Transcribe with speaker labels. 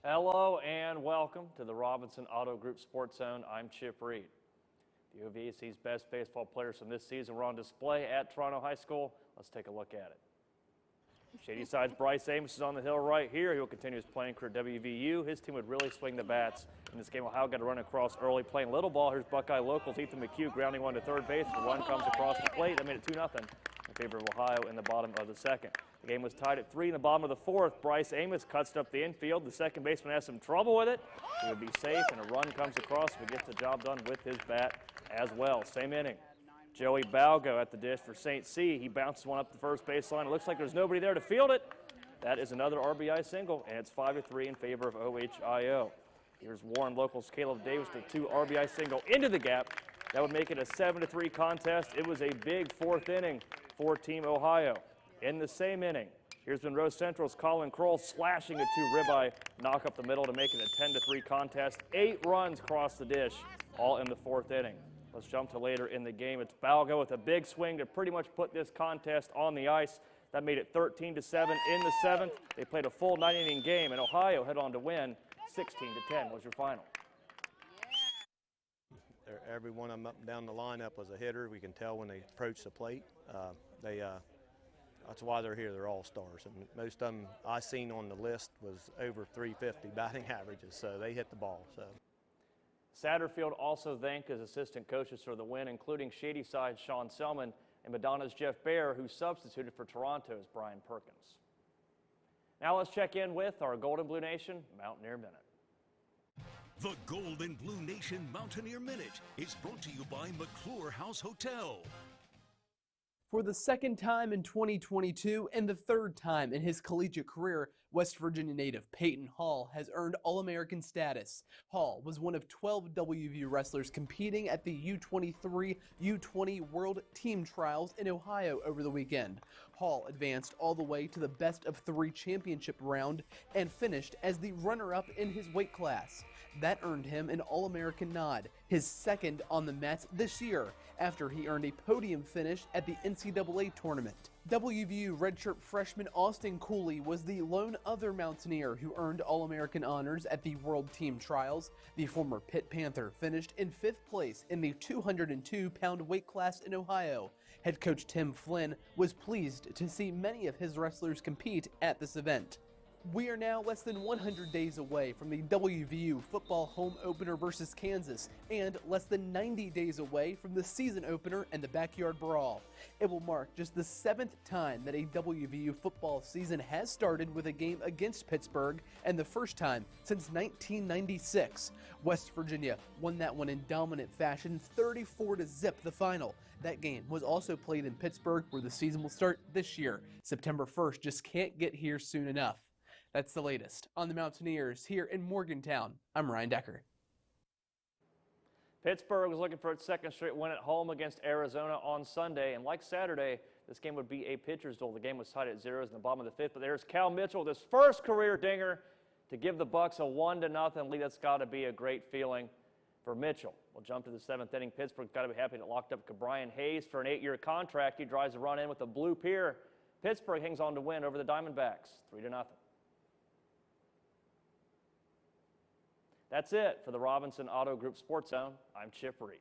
Speaker 1: Hello and welcome to the Robinson Auto Group Sports Zone. I'm Chip Reed. The OVAC's best baseball players from this season were on display at Toronto High School. Let's take a look at it. Shady Side's Bryce Amos is on the hill right here. He'll continue his playing career at WVU. His team would really swing the bats in this game. Ohio got a run across early playing little ball. Here's Buckeye locals Ethan McHugh grounding one to third base. The run comes across the plate. That made it 2-0 in favor of Ohio in the bottom of the second. The game was tied at 3 in the bottom of the fourth. Bryce Amos cuts it up the infield. The second baseman has some trouble with it. He would be safe, and a run comes across, but gets the job done with his bat as well. Same inning. Joey Balgo at the dish for St. C. He bounces one up the first baseline. It looks like there's nobody there to field it. That is another RBI single, and it's 5-3 in favor of OHIO. Here's Warren locals Caleb Davis with a 2 RBI single into the gap. That would make it a 7-3 contest. It was a big fourth inning for Team Ohio. In the same inning, here's Monroe Central's Colin Kroll slashing a 2 ribeye knock up the middle to make it a 10-3 contest. 8 runs across the dish, all in the fourth inning. Let's jump to later in the game. It's Balgo with a big swing to pretty much put this contest on the ice. That made it 13-7 in the seventh. They played a full 9-inning game, and Ohio head on to win 16-10 was your final.
Speaker 2: Every one of them up and down the lineup was a hitter. We can tell when they approach the plate. That's why they're here. They're all-stars. And most of them I seen on the list was over 350 batting averages, so they hit the ball. So.
Speaker 1: Satterfield also thanked his assistant coaches for the win, including Shady Side's Sean Selman and Madonna's Jeff Baer, who substituted for Toronto's Brian Perkins. Now let's check in with our Golden Blue Nation Mountaineer Minute.
Speaker 3: The Golden Blue Nation Mountaineer Minute is brought to you by McClure House Hotel.
Speaker 4: For the second time in 2022 and the third time in his collegiate career, West Virginia native Peyton Hall has earned All-American status. Hall was one of 12 WVU wrestlers competing at the U23 U20 World Team Trials in Ohio over the weekend. Hall advanced all the way to the best-of-3 championship round and finished as the runner-up in his weight class. That earned him an All-American nod, his second on the mats this year, after he earned a podium finish at the NCAA tournament. WVU redshirt freshman Austin Cooley was the lone other Mountaineer who earned All-American honors at the World Team Trials. The former Pitt Panther finished in 5th place in the 202-pound weight class in Ohio. Head coach Tim Flynn was pleased to see many of his wrestlers compete at this event. We are now less than 100 days away from the WVU football home opener versus Kansas and less than 90 days away from the season opener and the backyard brawl. It will mark just the 7th time that a WVU football season has started with a game against Pittsburgh and the first time since 1996. West Virginia won that one in dominant fashion, 34-0 the final. That game was also played in Pittsburgh, where the season will start this year. September 1st just can't get here soon enough. That's the latest on the Mountaineers here in Morgantown. I'm Ryan Decker.
Speaker 1: Pittsburgh was looking for its second straight win at home against Arizona on Sunday, and like Saturday, this game would be a pitcher's duel. The game was tied at 0 in the bottom of the 5th, but there's Cal Mitchell with his first career dinger to give the Bucks a 1-0 lead. That's got to be a great feeling for Mitchell. We'll jump to the 7th inning. Pittsburgh's got to be happy to locked up Brian Hayes for an 8-year contract. He drives a run in with a blue pier. Pittsburgh hangs on to win over the Diamondbacks, 3-0. That's it for the Robinson Auto Group Sports Zone. I'm Chip Reed.